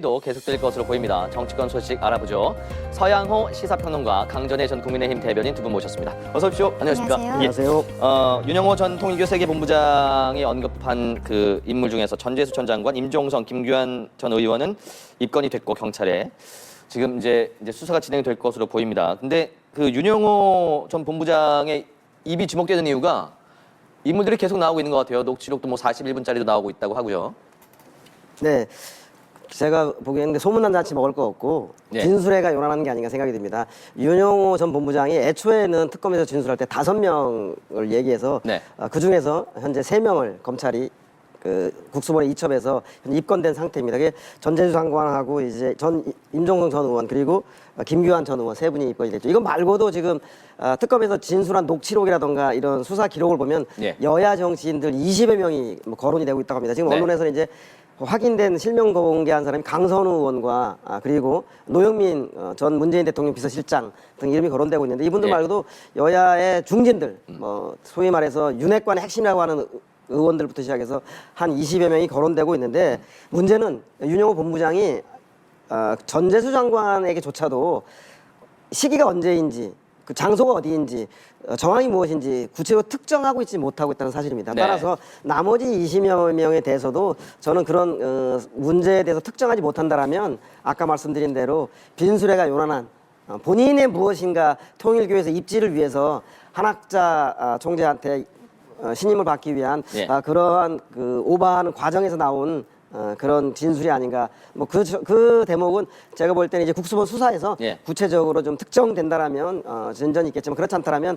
도 계속될 것으로 보입니다. 정치권 소식 알아보죠. 서양호 시사평론가, 강전혜 전 국민의힘 대변인 두 분 모셨습니다. 어서 오십시오. 안녕하십니까. 안녕하세요. 윤영호 전 통일교세계본부장이 언급한 그 인물 중에서 전재수 전 장관, 임종성, 김규환 전 의원은 입건이 됐고 경찰에 지금 이제 수사가 진행될 것으로 보입니다. 근데 그 윤영호 전 본부장의 입이 주목되는 이유가 인물들이 계속 나오고 있는 것 같아요. 녹취록도 뭐 41분짜리도 나오고 있다고 하고요. 네. 제가 보기에는 소문난 잔치 먹을 거 없고 네. 진술회가 요란한 게 아닌가 생각이 듭니다. 윤영호 전 본부장이 애초에는 특검에서 진술할 때 5명을 얘기해서 네. 그중에서 현재 3명을 검찰이 그 국수본에 이첩해서 현재 입건된 상태입니다. 그게 전재수 장관하고 이제 임종성 전 의원 그리고 김규환 전 의원 3분이 입건이 됐죠. 이거 말고도 지금 특검에서 진술한 녹취록이라던가 이런 수사 기록을 보면 네. 여야 정치인들 20여 명이 뭐 거론이 되고 있다고 합니다. 지금 네. 언론에서는 이제 확인된 실명 공개한 사람이 강선우 의원과 그리고 노영민 전 문재인 대통령 비서실장 등 이름이 거론되고 있는데 이분들 예. 말고도 여야의 중진들 뭐 소위 말해서 윤핵관의 핵심이라고 하는 의원들부터 시작해서 한 20여 명이 거론되고 있는데 문제는 윤영호 본부장이 전재수 장관에게조차도 시기가 언제인지 그 장소가 어디인지 정황이 무엇인지 구체적으로 특정하고 있지 못하고 있다는 사실입니다. 네. 따라서 나머지 20여 명에 대해서도 저는 그런 문제에 대해서 특정하지 못한다라면 아까 말씀드린 대로 빈수레가 요란한 본인의 무엇인가 통일교에서 입지를 위해서 한학자 총재한테 신임을 받기 위한 예. 그러한 그 오버하는 과정에서 나온 그런 진술이 아닌가. 뭐 그 대목은 제가 볼 때는 이제 국수본 수사에서 예. 구체적으로 좀 특정된다라면 진전이 있겠지만 그렇지 않다라면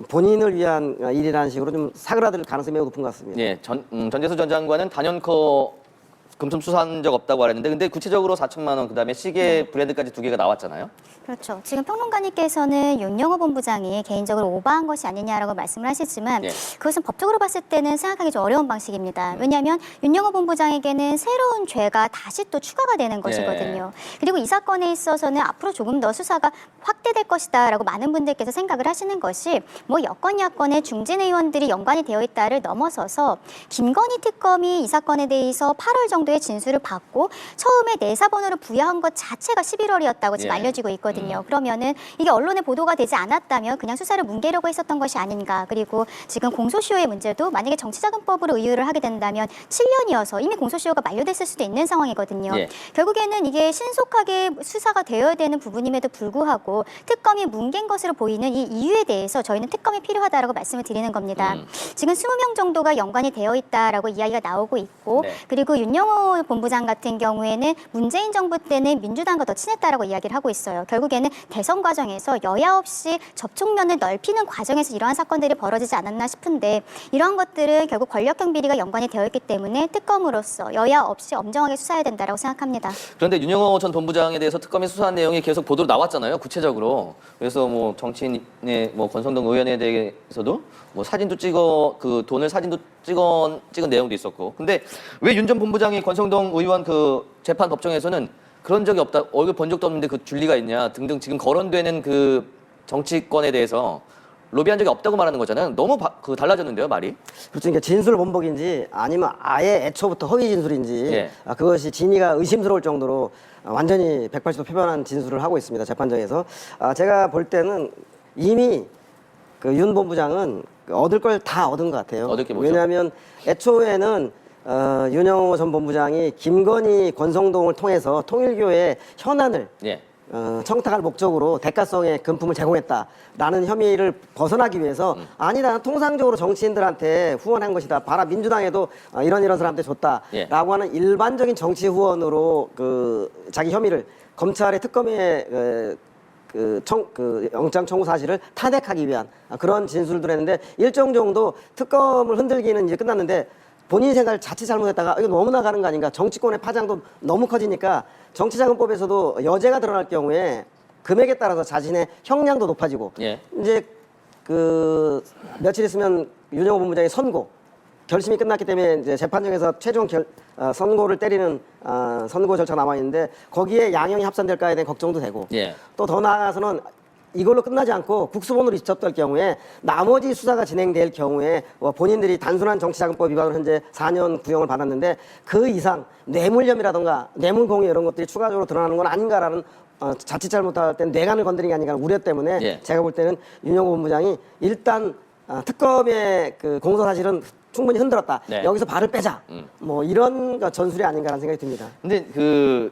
본인을 위한 일이라는 식으로 좀 사그라들 가능성이 매우 높은 것 같습니다. 예, 전재수 전 장관은 단연코 금품 수사한 적 없다고 말했는데, 근데 구체적으로 4천만 원, 그다음에 시계 브랜드까지 2개가 나왔잖아요. 그렇죠. 지금 평론가님께서는 윤영호 본부장이 개인적으로 오버한 것이 아니냐라고 말씀을 하시지만 예. 그것은 법적으로 봤을 때는 생각하기 좀 어려운 방식입니다. 왜냐하면 윤영호 본부장에게는 새로운 죄가 다시 또 추가가 되는 것이거든요. 그리고 이 사건에 있어서는 앞으로 조금 더 수사가 확대될 것이다라고 많은 분들께서 생각을 하시는 것이 뭐 여권 야권의 중진 의원들이 연관이 되어 있다를 넘어서서 김건희 특검이 이 사건에 대해서 8월 정도에 진술을 받고 처음에 내사번호를 부여한 것 자체가 11월이었다고 지금 예. 알려지고 있거든요. 그러면은 이게 언론에 보도가 되지 않았다면 그냥 수사를 뭉개려고 했었던 것이 아닌가. 그리고 지금 공소시효의 문제도 만약에 정치자금법으로 의율을 하게 된다면 7년이어서 이미 공소시효가 만료됐을 수도 있는 상황이거든요. 예. 결국에는 이게 신속하게 수사가 되어야 되는 부분임에도 불구하고 특검이 뭉갠 것으로 보이는 이 이유에 대해서 저희는 특검이 필요하다라고 말씀을 드리는 겁니다. 지금 20명 정도가 연관이 되어 있다라고 이야기가 나오고 있고 네. 그리고 윤영호 본부장 같은 경우에는 문재인 정부 때는 민주당과 더 친했다라고 이야기를 하고 있어요. 결국에는 대선 과정에서 여야 없이 접촉면을 넓히는 과정에서 이러한 사건들이 벌어지지 않았나 싶은데 이러한 것들은 결국 권력형 비리가 연관이 되어 있기 때문에 특검으로서 여야 없이 엄정하게 수사해야 된다라고 생각합니다. 그런데 윤영호 전 본부장에 대해서 특검이 수사한 내용이 계속 보도로 나왔잖아요, 구체적으로. 그래서 뭐 정치인의 뭐 권성동 의원에 대해서도 뭐 사진도 그 돈을 사진도 찍은 내용도 있었고. 근데 왜 윤 전 본부장이 권성동 의원 그 재판 법정에서는 그런 적이 없다, 얼굴 본 적도 없는데 그 줄리가 있냐 등등 지금 거론되는 그 정치권에 대해서 로비한 적이 없다고 말하는 거잖아요. 너무 달라졌는데요, 말이. 그렇죠. 그러니까 진술 본복인지 아니면 아예 애초부터 허위 진술인지 예. 그것이 진위가 의심스러울 정도로 완전히 180도 표변한 진술을 하고 있습니다. 재판정에서. 제가 볼 때는 이미 그 윤 본부장은 얻을 걸 다 얻은 것 같아요. 얻을 게 뭐죠? 왜냐하면 애초에는 윤영호 전 본부장이 김건희, 권성동을 통해서 통일교의 현안을 예. 청탁할 목적으로 대가성의 금품을 제공했다라는 혐의를 벗어나기 위해서 아니다, 통상적으로 정치인들한테 후원한 것이다. 봐라, 민주당에도 이런 사람한테 줬다라고 예. 하는 일반적인 정치 후원으로 그 자기 혐의를 검찰의 특검에 영장 청구 사실을 탄핵하기 위한 그런 진술들 했는데 일정 정도 특검을 흔들기는 이제 끝났는데 본인 생각을 자칫 잘못했다가 이거 너무 나가는 거 아닌가, 정치권의 파장도 너무 커지니까 정치자금법에서도 여죄가 드러날 경우에 금액에 따라서 자신의 형량도 높아지고 예. 이제 그 며칠 있으면 윤영호 본부장의 선고 결심이 끝났기 때문에 이제 재판정에서 최종 선고를 때리는 선고 절차가 남아 있는데 거기에 양형이 합산될까에 대한 걱정도 되고 예. 또 더 나아가서는 이걸로 끝나지 않고 국수본으로 있었던 경우에 나머지 수사가 진행될 경우에 본인들이 단순한 정치자금법 위반으로 현재 4년 구형을 받았는데 그 이상 뇌물혐의라든가 뇌물공여 이런 것들이 추가적으로 드러나는 건 아닌가라는 자칫 잘못할 때는 뇌관을 건드린 게 아닌가 우려 때문에 예. 제가 볼 때는 윤영호 본부장이 일단 특검의 그 공소 사실은 충분히 흔들었다. 네. 여기서 발을 빼자. 뭐 이런 전술이 아닌가라는 생각이 듭니다. 근데 그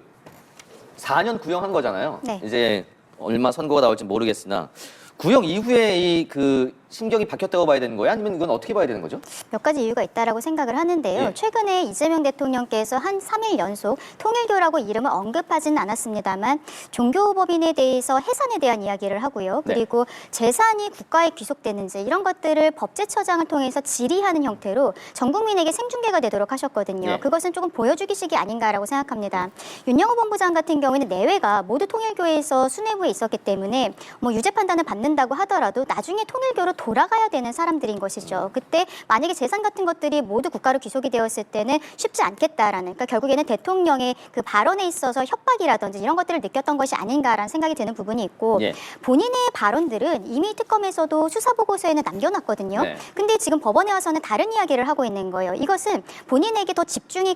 4년 구형한 거잖아요. 네. 이제 얼마 선고가 나올지 모르겠으나 구형 이후에 이 그 심경이 바뀌었다고 봐야 되는 거예요? 아니면 이건 어떻게 봐야 되는 거죠? 몇 가지 이유가 있다라고 생각을 하는데요. 예. 최근에 이재명 대통령께서 한 3일 연속 통일교라고 이름을 언급하지는 않았습니다만 종교법인에 대해서 해산에 대한 이야기를 하고요. 네. 그리고 재산이 국가에 귀속되는지 이런 것들을 법제처장을 통해서 질의하는 형태로 전 국민에게 생중계가 되도록 하셨거든요. 예. 그것은 조금 보여주기식이 아닌가라고 생각합니다. 윤영호 본부장 같은 경우에는 내외가 모두 통일교에서 수뇌부에 있었기 때문에 뭐 유죄 판단을 받는다고 하더라도 나중에 통일교로 돌아가야 되는 사람들인 것이죠. 그때 만약에 재산 같은 것들이 모두 국가로 귀속이 되었을 때는 쉽지 않겠다라는, 그러니까 결국에는 대통령의 그 발언에 있어서 협박이라든지 이런 것들을 느꼈던 것이 아닌가라는 생각이 드는 부분이 있고 예. 본인의 발언들은 이미 특검에서도 수사보고서에는 남겨놨거든요. 네. 근데 지금 법원에 와서는 다른 이야기를 하고 있는 거예요. 이것은 본인에게 더 집중이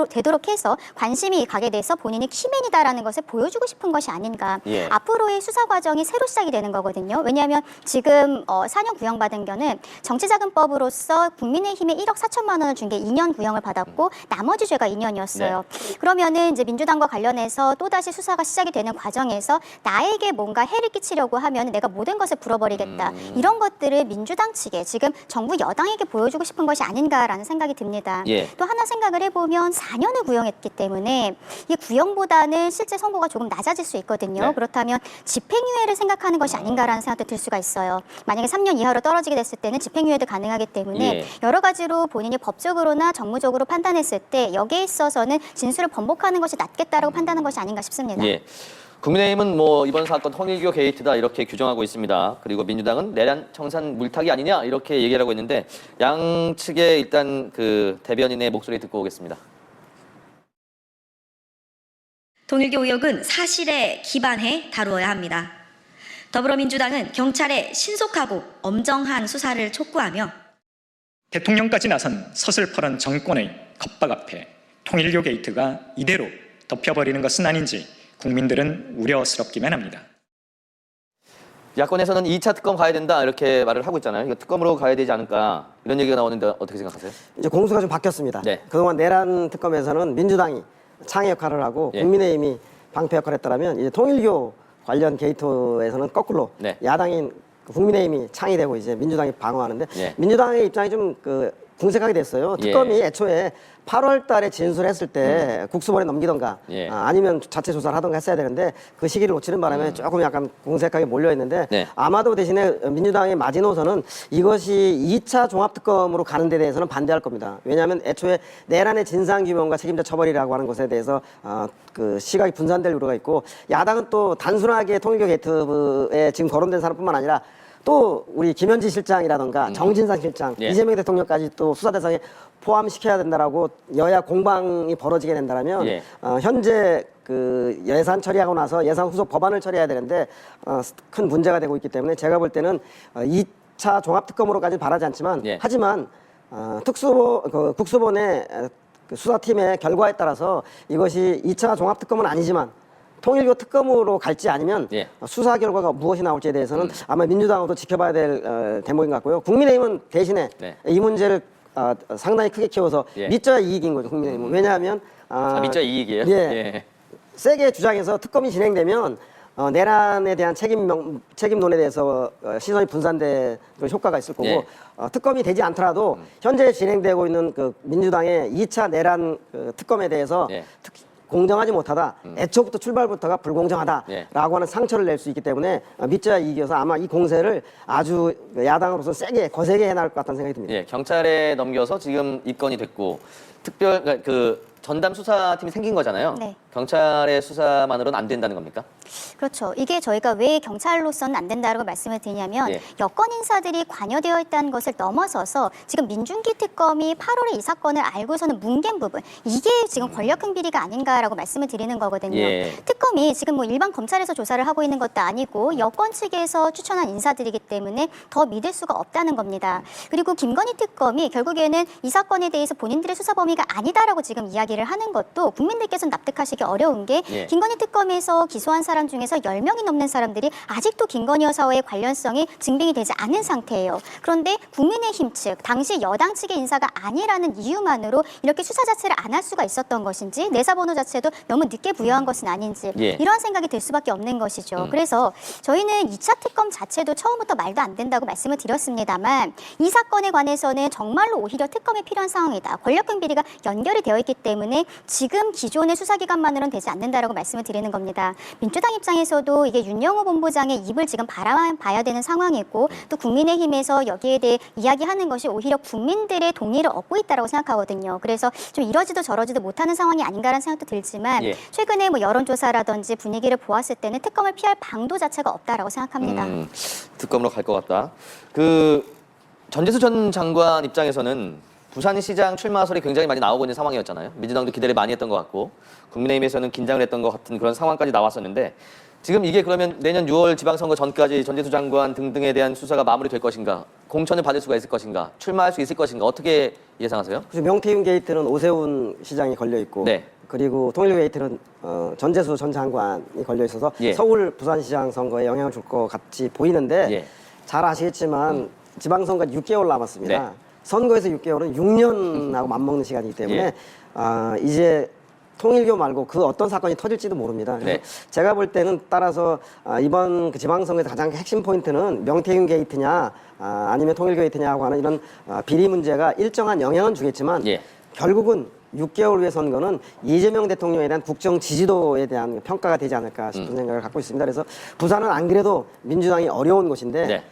되도록 해서 관심이 가게 돼서 본인이 키맨이다라는 것을 보여주고 싶은 것이 아닌가. 예. 앞으로의 수사 과정이 새로 시작이 되는 거거든요. 왜냐하면 지금 4년 구형받은 거는 정치자금법으로서 국민의힘에 1억 4천만 원을 준 게 2년 구형을 받았고 나머지 죄가 2년이었어요. 그러면은 이제 민주당과 관련해서 또다시 수사가 시작이 되는 과정에서 나에게 뭔가 해를 끼치려고 하면 내가 모든 것을 불어버리겠다. 이런 것들을 민주당 측에 지금 정부 여당에게 보여주고 싶은 것이 아닌가라는 생각이 듭니다. 예. 또 하나 생각을 해보면 4년을 구형했기 때문에 이 구형보다는 실제 선고가 조금 낮아질 수 있거든요. 네. 그렇다면 집행유예를 생각하는 것이 아닌가라는 생각도 들 수가 있어요. 만약에 3년 이하로 떨어지게 됐을 때는 집행유예도 가능하기 때문에 예. 여러 가지로 본인이 법적으로나 정무적으로 판단했을 때 여기에 있어서는 진술을 번복하는 것이 낫겠다라고 판단한 것이 아닌가 싶습니다. 예. 국민의힘은 뭐 이번 사건 통일교 게이트다 이렇게 규정하고 있습니다. 그리고 민주당은 내란 청산 물타기 아니냐 이렇게 얘기를 하고 있는데 양측의 일단 그 대변인의 목소리 듣고 오겠습니다. 통일교 의혹은 사실에 기반해 다루어야 합니다. 더불어민주당은 경찰의 신속하고 엄정한 수사를 촉구하며 대통령까지 나선 서슬퍼런 정권의 겁박 앞에 통일교 게이트가 이대로 덮여버리는 것은 아닌지 국민들은 우려스럽기만 합니다. 야권에서는 2차 특검 가야 된다 이렇게 말을 하고 있잖아요. 이거 특검으로 가야 되지 않을까 이런 얘기가 나오는데 어떻게 생각하세요? 이제 공수가 좀 바뀌었습니다. 네. 그동안 내란 특검에서는 민주당이 창의 역할을 하고 예. 국민의힘이 방패 역할을 했더라면 이제 통일교 관련 게이트에서는 거꾸로 네. 야당인 국민의힘이 창이 되고 이제 민주당이 방어하는데 예. 민주당의 입장이 좀 궁색하게 됐어요. 예. 특검이 애초에 8월 달에 진술했을 때 국수본에 넘기던가 예. 아니면 자체 조사를 하던가 했어야 되는데 그 시기를 놓치는 바람에 조금 약간 공색하게 몰려있는데 네. 아마도 대신에 민주당의 마지노선은 이것이 2차 종합특검으로 가는 데 대해서는 반대할 겁니다. 왜냐하면 애초에 내란의 진상규명과 책임자 처벌이라고 하는 것에 대해서 그 시각이 분산될 우려가 있고 야당은 또 단순하게 통일교 게이트에 지금 거론된 사람뿐만 아니라 또 우리 김현지 실장이라던가 정진상 실장, 예. 이재명 대통령까지 또 수사 대상에 포함시켜야 된다라고 여야 공방이 벌어지게 된다면 예. 현재 그 예산 처리하고 나서 예산 후속 법안을 처리해야 되는데 큰 문제가 되고 있기 때문에 제가 볼 때는 2차 종합특검으로까지는 바라지 않지만 예. 하지만 국수본의 그 수사팀의 결과에 따라서 이것이 2차 종합특검은 아니지만 통일교 특검으로 갈지 아니면 예. 수사 결과가 무엇이 나올지에 대해서는 아마 민주당도 지켜봐야 될 대목인 것 같고요. 국민의힘은 대신에 네. 이 문제를 상당히 크게 키워서 예. 믿져야 이익인 거죠. 국민의힘은. 왜냐하면 민자 이익이에요? 예. 세게 주장해서 특검이 진행되면 내란에 대한 책임론에 대해서 시선이 분산된 그런 효과가 있을 거고 예. 특검이 되지 않더라도 현재 진행되고 있는 그 민주당의 2차 내란 특검에 대해서 예. 공정하지 못하다. 애초부터 출발부터가 불공정하다라고 예. 하는 상처를 낼 수 있기 때문에 믿져야 이익이어서 아마 이 공세를 아주 야당으로서 세게 거세게 해나갈 것 같다는 생각이 듭니다. 예, 경찰에 넘겨서 지금 입건이 됐고 특별 그러니까 그 전담 수사팀이 생긴 거잖아요. 네. 경찰의 수사만으로는 안 된다는 겁니까? 그렇죠. 이게 저희가 왜 경찰로서는 안 된다고 말씀을 드리냐면 예. 여권 인사들이 관여되어 있다는 것을 넘어서서 지금 민중기 특검이 8월에 이 사건을 알고서는 뭉갠 부분, 이게 지금 권력형 비리가 아닌가라고 말씀을 드리는 거거든요. 예. 특검이 지금 뭐 일반 검찰에서 조사를 하고 있는 것도 아니고 여권 측에서 추천한 인사들이기 때문에 더 믿을 수가 없다는 겁니다. 그리고 김건희 특검이 결국에는 이 사건에 대해서 본인들의 수사 범위가 아니다라고 지금 이야기를 하는 것도 국민들께서는 납득하시기 어려운 게 예. 김건희 특검에서 기소한 사람 중에서 10명이 넘는 사람들이 아직도 김건희 여사와의 관련성이 증빙이 되지 않은 상태예요. 그런데 국민의힘 측, 당시 여당 측의 인사가 아니라는 이유만으로 이렇게 수사 자체를 안 할 수가 있었던 것인지 내사번호 자체도 너무 늦게 부여한 것은 아닌지 예. 이러한 생각이 들 수밖에 없는 것이죠. 그래서 저희는 2차 특검 자체도 처음부터 말도 안 된다고 말씀을 드렸습니다만 이 사건에 관해서는 정말로 오히려 특검이 필요한 상황이다. 권력형 비리가 연결이 되어 있기 때문에 지금 기존의 수사기관만으로는 되지 않는다라고 말씀을 드리는 겁니다. 민주당 입장에서도 이게 윤영호 본부장의 입을 지금 바라봐야 되는 상황이고 또 국민의힘에서 여기에 대해 이야기하는 것이 오히려 국민들의 동의를 얻고 있다라고 생각하거든요. 그래서 좀 이러지도 저러지도 못하는 상황이 아닌가라는 생각도 들지만 예. 최근에 뭐 여론조사라든지 분위기를 보았을 때는 특검을 피할 방도 자체가 없다라고 생각합니다. 특검으로 갈 것 같다. 그 전재수 전 장관 입장에서는 부산시장 출마설이 굉장히 많이 나오고 있는 상황이었잖아요. 민주당도 기대를 많이 했던 것 같고 국민의힘에서는 긴장을 했던 것 같은 그런 상황까지 나왔었는데 지금 이게 그러면 내년 6월 지방선거 전까지 전재수 장관 등등에 대한 수사가 마무리될 것인가? 공천을 받을 수가 있을 것인가? 출마할 수 있을 것인가? 어떻게 예상하세요? 그래서 명태균 게이트는 오세훈 시장이 걸려 있고 네. 그리고 통일교 게이트는 전재수 전 장관이 걸려 있어서 예. 서울 부산시장 선거에 영향을 줄 것 같이 보이는데 예. 잘 아시겠지만 지방선거 6개월 남았습니다. 네. 선거에서 6개월은 6년하고 맞먹는 시간이기 때문에 예. 이제 통일교 말고 그 어떤 사건이 터질지도 모릅니다. 그래서 네. 제가 볼 때는 따라서 이번 그 지방선거에서 가장 핵심 포인트는 명태균 게이트냐 아니면 통일교 게이트냐고 하는 이런 비리 문제가 일정한 영향은 주겠지만 예. 결국은 6개월 후의 선거는 이재명 대통령에 대한 국정 지지도에 대한 평가가 되지 않을까 싶은 생각을 갖고 있습니다. 그래서 부산은 안 그래도 민주당이 어려운 곳인데 네.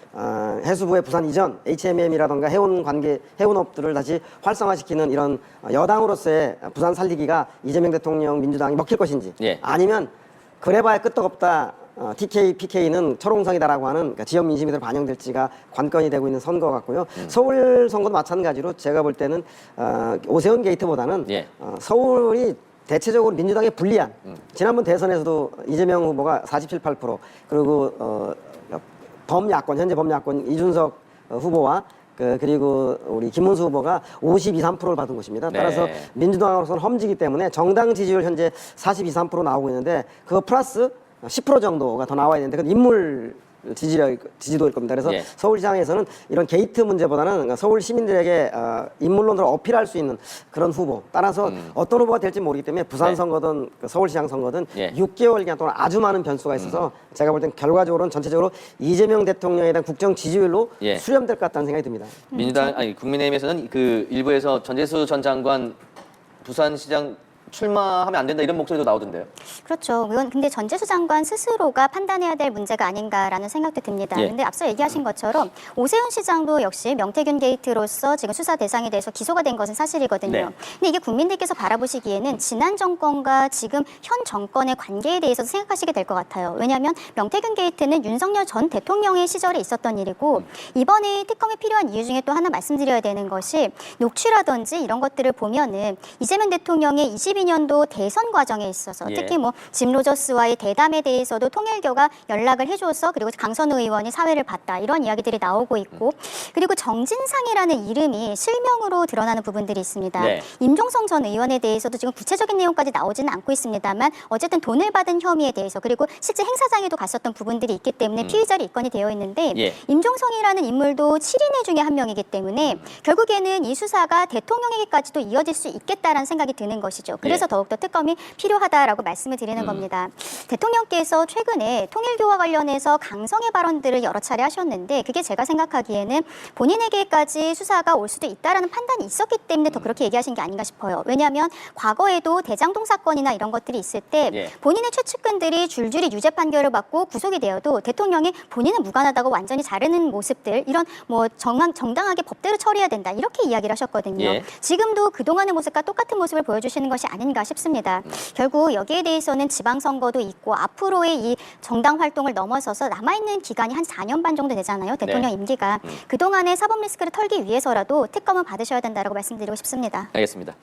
해수부의 부산 이전, HMM이라던가 해운업들을 다시 활성화시키는 이런 여당으로서의 부산 살리기가 이재명 대통령 민주당이 먹힐 것인지 예. 아니면 그래봐야 끄떡없다. TK, PK는 철옹성이다라고 하는 그러니까 지역 민심이 더 반영될지가 관건이 되고 있는 선거 같고요. 서울 선거도 마찬가지로 제가 볼 때는 오세훈 게이트보다는 예. 서울이 대체적으로 민주당에 불리한 지난번 대선에서도 이재명 후보가 47, 8% 그리고 범야권 현재 범야권 이준석 후보와 그리고 우리 김문수 후보가 52, 3%를 받은 것입니다. 네. 따라서 민주당으로서는 험지기 때문에 정당 지지율 현재 42, 3% 나오고 있는데 그거 플러스 10% 정도가 더 나와야 되는데 그건 인물 지지도일 겁니다. 그래서 예. 서울시장에서는 이런 게이트 문제보다는 서울 시민들에게 인물론으로 어필할 수 있는 그런 후보. 따라서 어떤 후보가 될지 모르기 때문에 부산 네. 선거든 서울시장 선거든 예. 6개월 기간 동안 아주 많은 변수가 있어서 제가 볼 땐 결과적으로는 전체적으로 이재명 대통령에 대한 국정 지지율로 예. 수렴될 것 같다는 생각이 듭니다. 민주당 아니 국민의힘에서는 그 일부에서 전재수 전 장관 부산시장 출마하면 안 된다 이런 목소리도 나오던데요. 그렇죠. 이건 근데 전재수 장관 스스로가 판단해야 될 문제가 아닌가라는 생각도 듭니다. 예. 근데 앞서 얘기하신 것처럼 오세훈 시장도 역시 명태균 게이트로서 지금 수사 대상이 돼서 기소가 된 것은 사실이거든요. 네. 근데 이게 국민들께서 바라보시기에는 지난 정권과 지금 현 정권의 관계에 대해서 생각하시게 될 것 같아요. 왜냐하면 명태균 게이트는 윤석열 전 대통령의 시절에 있었던 일이고 이번에 특검이 필요한 이유 중에 또 하나 말씀드려야 되는 것이 녹취라든지 이런 것들을 보면은 이재명 대통령의 22년도 대선 과정에 있어서 예. 특히 뭐 짐 로저스와의 대담에 대해서도 통일교가 연락을 해줘서 그리고 강선우 의원이 사회를 봤다 이런 이야기들이 나오고 있고 그리고 정진상이라는 이름이 실명으로 드러나는 부분들이 있습니다. 네. 임종성 전 의원에 대해서도 지금 구체적인 내용까지 나오지는 않고 있습니다만 어쨌든 돈을 받은 혐의에 대해서 그리고 실제 행사장에도 갔었던 부분들이 있기 때문에 피의자로 입건이 되어 있는데 예. 임종성이라는 인물도 7인회 중에 한 명이기 때문에 결국에는 이 수사가 대통령에게까지도 이어질 수 있겠다라는 생각이 드는 것이죠. 그래서 예. 더욱더 특검이 필요하다라고 말씀을 드리는 겁니다. 대통령께서 최근에 통일교와 관련해서 강성의 발언들을 여러 차례 하셨는데 그게 제가 생각하기에는 본인에게까지 수사가 올 수도 있다라는 판단이 있었기 때문에 더 그렇게 얘기하신 게 아닌가 싶어요. 왜냐하면 과거에도 대장동 사건이나 이런 것들이 있을 때 예. 본인의 최측근들이 줄줄이 유죄 판결을 받고 구속이 되어도 대통령이 본인은 무관하다고 완전히 자르는 모습들 이런 뭐 정당하게 법대로 처리해야 된다 이렇게 이야기를 하셨거든요. 예. 지금도 그동안의 모습과 똑같은 모습을 보여주시는 것이 아닌가 싶습니다. 결국 여기에 대해서는 지방선거도 있고 앞으로의 이 정당 활동을 넘어서서 남아있는 기간이 한 4년 반 정도 되잖아요. 대통령 네. 임기가. 그동안의 사법 리스크를 털기 위해서라도 특검은 받으셔야 된다고 말씀드리고 싶습니다. 알겠습니다.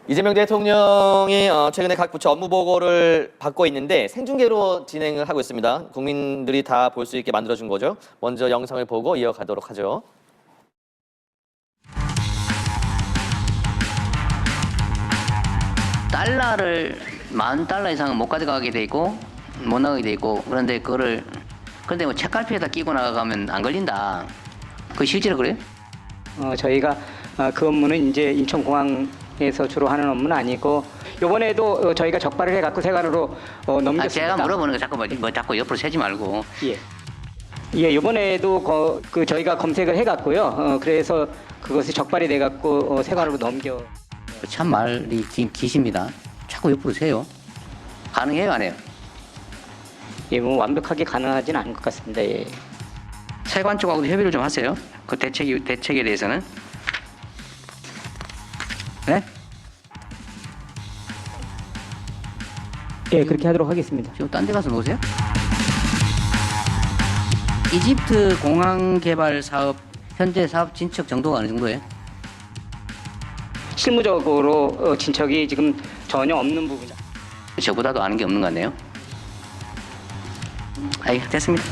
이재명 대통령이 최근에 각 부처 업무 보고를 받고 있는데 생중계로 진행을 하고 있습니다. 국민들이 다 볼 수 있게 만들어준 거죠. 먼저 영상을 보고 이어가도록 하죠. 달러를 $10,000 이상은 못 가져가게 돼 있고 못 나가게 돼 있고 그런데 뭐 책갈피에다 끼고 나가면 안 걸린다. 그 실제로 그래요? 저희가 그 업무는 이제 인천공항에서 주로 하는 업무는 아니고 이번에도 저희가 적발을 해갖고 세관으로 넘겼습니다. 제가 물어보는 거 자꾸 뭐 자꾸 옆으로 세지 말고. 예, 이번에도 저희가 검색을 해갖고요. 그래서 그것이 적발이 돼갖고 세관으로 넘겨. 참 말이 기십니다. 자꾸 옆으로 세요. 가능해요, 안 해요? 예, 뭐 완벽하게 가능하진 않을 것 같습니다. 예. 세관 쪽하고도 협의를 좀 하세요. 그 대책에 대해서는. 네? 예, 그렇게 하도록 하겠습니다. 지금 딴 데 가서 놓으세요? 이집트 공항 개발 사업 현재 사업 진척 정도가 어느 정도예요? 실무적으로 진척이 지금 전혀 없는 부분이다. 저보다도 아는 게 없는 것 같네요. 아이, 됐습니다.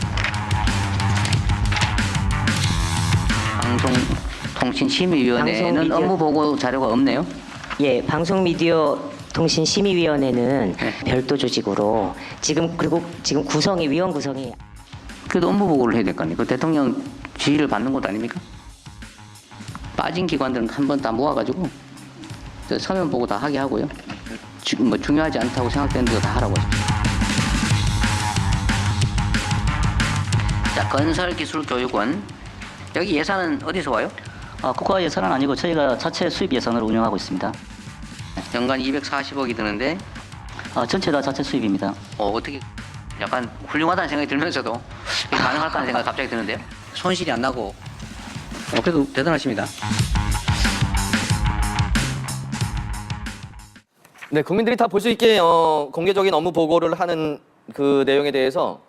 방송통신심의위원회는 업무 보고 자료가 없네요. 예, 방송미디어통신심의위원회는 네. 별도 조직으로 지금 구성이 위원 구성이 그래도 업무 보고를 해야 될 거 아니에요. 그 대통령 지휘를 받는 것 아닙니까? 빠진 기관들은 한 번 다 모아가지고 저 서면 보고 다 하게 하고요. 뭐 중요하지 않다고 생각되는 거 다 하라고 하죠. 자, 건설기술교육원. 여기 예산은 어디서 와요? 국가 예산은 아니고 저희가 자체 수입 예산으로 운영하고 있습니다. 연간 240억이 드는데 전체 다 자체 수입입니다. 어떻게 약간 훌륭하다는 생각이 들면서도 이게 가능할까라는 생각이 갑자기 드는데요. 손실이 안 나고 그래도 대단하십니다. 네, 국민들이 다 볼 수 있게 공개적인 업무 보고를 하는 그 내용에 대해서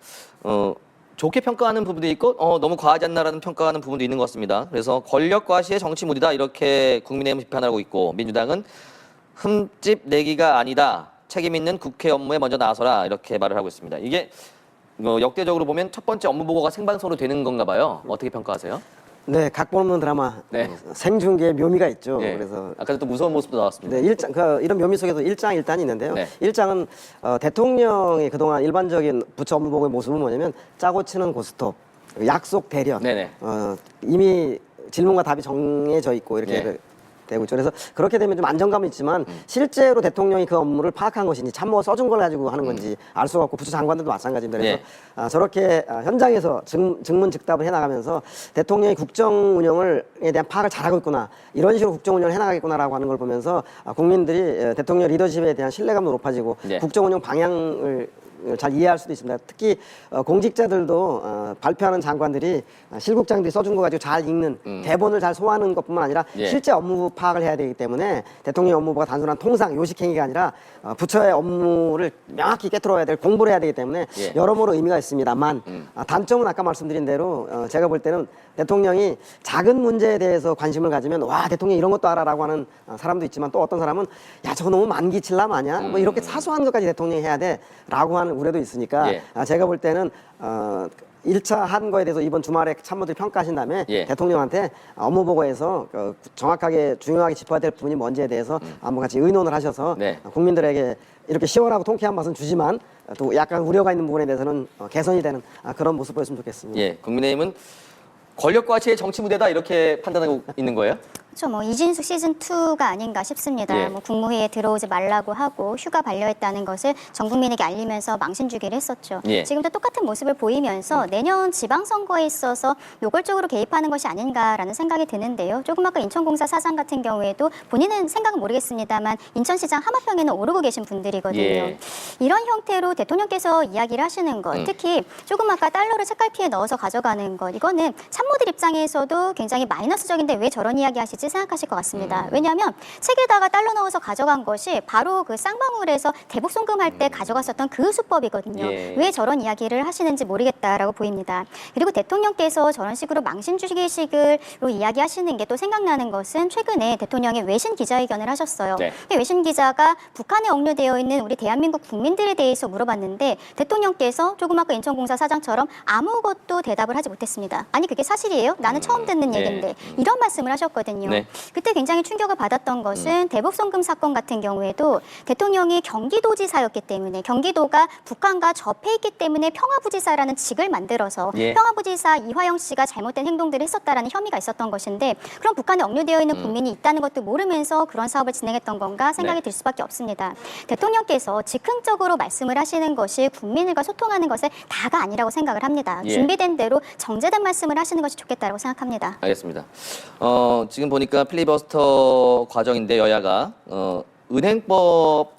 좋게 평가하는 부분도 있고 너무 과하지 않나라는 평가하는 부분도 있는 것 같습니다. 그래서 권력 과시의 정치무리다 이렇게 국민의힘은 비판하고 있고 민주당은 흠집 내기가 아니다. 책임 있는 국회 업무에 먼저 나서라 이렇게 말을 하고 있습니다. 이게 역대적으로 보면 첫 번째 업무 보고가 생방송으로 되는 건가 봐요. 어떻게 평가하세요? 네, 각본 없는 드라마 네. 생중계의 묘미가 있죠. 네. 그래서 아까도 또 무서운 모습도 나왔습니다. 네, 이런 묘미 속에서 일장일단이 있는데요. 네. 일장은 대통령이 그동안 일반적인 부처 업무 보고의 모습은 뭐냐면 짜고 치는 고스톱, 약속 대련, 네네. 이미 질문과 답이 정해져 있고 이렇게 네. 되고 있죠. 그래서 그렇게 되면 좀 안정감은 있지만 실제로 대통령이 그 업무를 파악한 것인지 참모가 써준 걸 가지고 하는 건지 알 수가 없고 부처 장관들도 마찬가지입니다. 그래서 네. 저렇게 현장에서 증문즉답을 해나가면서 대통령이 국정 운영에 대한 파악을 잘하고 있구나 이런 식으로 국정 운영을 해나가겠구나라고 하는 걸 보면서 국민들이 대통령 리더십에 대한 신뢰감도 높아지고 네. 국정 운영 방향을 잘 이해할 수도 있습니다. 특히 공직자들도 발표하는 장관들이 실국장들이 써준 거 가지고 잘 읽는 대본을 잘 소화하는 것뿐만 아니라 예. 실제 업무 파악을 해야 되기 때문에 대통령 업무가 단순한 통상 요식행위가 아니라 부처의 업무를 명확히 꿰뚫어야 될 공부를 해야 되기 때문에 예. 여러모로 의미가 있습니다만 단점은 아까 말씀드린 대로 제가 볼 때는 대통령이 작은 문제에 대해서 관심을 가지면 와 대통령 이런 것도 알아라고 하는 사람도 있지만 또 어떤 사람은 야 저거 너무 만기칠람 아니야? 뭐 이렇게 사소한 것까지 대통령이 해야 돼 라고 하는 우려도 있으니까 예. 제가 볼 때는 1차 한 거에 대해서 이번 주말에 참모들이 평가하신 다음에 예. 대통령한테 업무 보고에서 정확하게 중요하게 짚어야 될 부분이 뭔지에 대해서 한번 같이 의논을 하셔서 네. 국민들에게 이렇게 시원하고 통쾌한 맛은 주지만 또 약간 우려가 있는 부분에 대해서는 개선이 되는 그런 모습 보였으면 좋겠습니다. 예, 국민의힘은 권력 과시의 정치 무대다 이렇게 판단하고 있는 거예요? 그렇죠. 뭐 이진숙 시즌 2가 아닌가 싶습니다. 예. 뭐 국무회의에 들어오지 말라고 하고 휴가 반려했다는 것을 전 국민에게 알리면서 망신 주기를 했었죠. 예. 지금도 똑같은 모습을 보이면서 내년 지방선거에 있어서 노골적으로 개입하는 것이 아닌가라는 생각이 드는데요. 조금 아까 인천공사 사장 같은 경우에도 본인은 생각은 모르겠습니다만 인천시장 하마평에는 오르고 계신 분들이거든요. 예. 이런 형태로 대통령께서 이야기를 하시는 것, 특히 조금 아까 달러를 책갈피에 넣어서 가져가는 것, 이거는 참모들 입장에서도 굉장히 마이너스적인데 왜 저런 이야기 하시지? 같이 생각하실 것 같습니다. 왜냐하면 책에다가 달러 넣어서 가져간 것이 바로 그 쌍방울에서 대북 송금할 때 가져갔었던 그 수법이거든요. 예. 왜 저런 이야기를 하시는지 모르겠다라고 보입니다. 그리고 대통령께서 저런 식으로 망신 주기식으로 이야기하시는 게 또 생각나는 것은 최근에 대통령이 외신 기자회견을 하셨어요. 네. 근데 외신 기자가 북한에 억류되어 있는 우리 대한민국 국민들에 대해서 물어봤는데 대통령께서 조금 아까 인천공사 사장처럼 아무것도 대답을 하지 못했습니다. 아니 그게 사실이에요? 나는 처음 듣는 네. 얘기인데 이런 말씀을 하셨거든요. 네. 그때 굉장히 충격을 받았던 것은 대북송금 사건 같은 경우에도 대통령이 경기도지사였기 때문에 경기도가 북한과 접해 있기 때문에 평화부지사라는 직을 만들어서 예. 평화부지사 이화영 씨가 잘못된 행동들을 했었다라는 혐의가 있었던 것인데 그럼 북한에 억류되어 있는 국민이 있다는 것도 모르면서 그런 사업을 진행했던 건가 생각이 네. 들 수밖에 없습니다. 대통령께서 즉흥적으로 말씀을 하시는 것이 국민들과 소통하는 것의 다가 아니라고 생각을 합니다. 예. 준비된 대로 정제된 말씀을 하시는 것이 좋겠다고 생각합니다. 알겠습니다. 지금 보니까 필리버스터 과정인데 여야가 은행법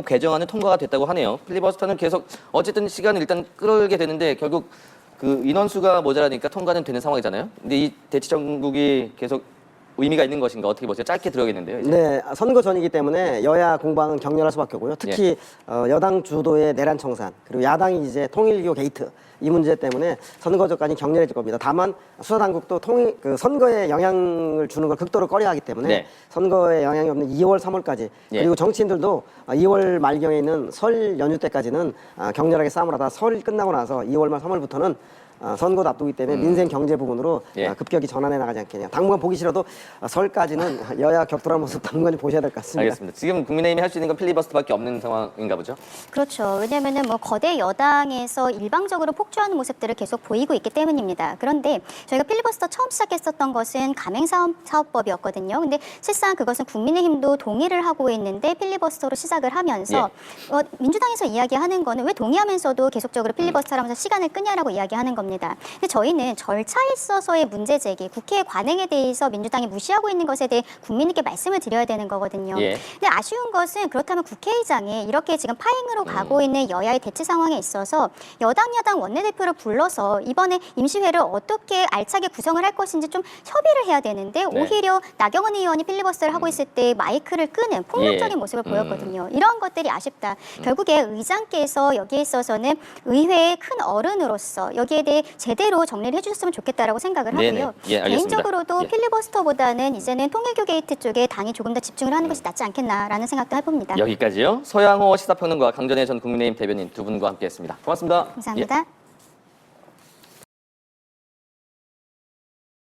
개정안은 통과가 됐다고 하네요. 필리버스터는 계속 어쨌든 시간을 일단 끌어올게 되는데 결국 그 인원수가 모자라니까 통과는 되는 상황이잖아요. 근데 이 대치정국이 계속 의미가 있는 것인가 어떻게 보세요? 짧게 들어야겠는데요. 이제. 네, 선거 전이기 때문에 여야 공방은 격렬할 수밖에 없고요. 특히 여당 주도의 내란 청산 그리고 야당이 이제 통일교 게이트 이 문제 때문에 선거전까지 격렬해질 겁니다. 다만 수사당국도 선거에 영향을 주는 걸 극도로 꺼려하기 때문에 네. 선거에 영향이 없는 2월, 3월까지 예. 그리고 정치인들도 2월 말경에 있는 설 연휴 때까지는 격렬하게 싸움을 하다 설이 끝나고 나서 2월 말 3월부터는 선거도 앞두기 때문에 민생 경제 부분으로 예. 급격히 전환해 나가지 않겠냐. 당분간 보기 싫어도 설까지는 여야 격돌한 모습 당분간 보셔야 될 것 같습니다. 알겠습니다. 지금 국민의힘이 할 수 있는 건 필리버스터밖에 없는 상황인가 보죠? 그렇죠. 왜냐하면은 뭐 거대 여당에서 일방적으로 폭주하는 모습들을 계속 보이고 있기 때문입니다. 그런데 저희가 필리버스터 처음 시작했었던 것은 가맹사업법이었거든요. 근데 실상 그것은 국민의힘도 동의를 하고 있는데 필리버스터로 시작을 하면서 민주당에서 이야기하는 거는 왜 동의하면서도 계속적으로 필리버스터를 하면서 시간을 끄냐라고 이야기하는 겁니다. 근데 저희는 절차에 있어서의 문제 제기, 국회 관행에 대해서 민주당이 무시하고 있는 것에 대해 국민께 말씀을 드려야 되는 거거든요. 예. 근데 아쉬운 것은 그렇다면 국회의장에 이렇게 지금 파행으로 가고 있는 여야의 대치 상황에 있어서 여당 야당 원내대표를 불러서 이번에 임시회를 어떻게 알차게 구성을 할 것인지 좀 협의를 해야 되는데 네. 오히려 나경원 의원이 필리버스터를 하고 있을 때 마이크를 끄는 폭력적인 예. 모습을 보였거든요. 이런 것들이 아쉽다. 결국에 의장께서 여기에 있어서는 의회의 큰 어른으로서 여기에 대해 제대로 정리를 해주셨으면 좋겠다라고 생각을 네네. 하고요. 예, 알겠습니다. 개인적으로도 예. 필리버스터보다는 이제는 통일교 게이트 쪽에 당이 조금 더 집중을 하는 것이 낫지 않겠나라는 생각도 해봅니다. 여기까지요. 서양호 시사평론가 강전혜 전 국민의힘 대변인 두 분과 함께했습니다. 고맙습니다. 감사합니다. 예.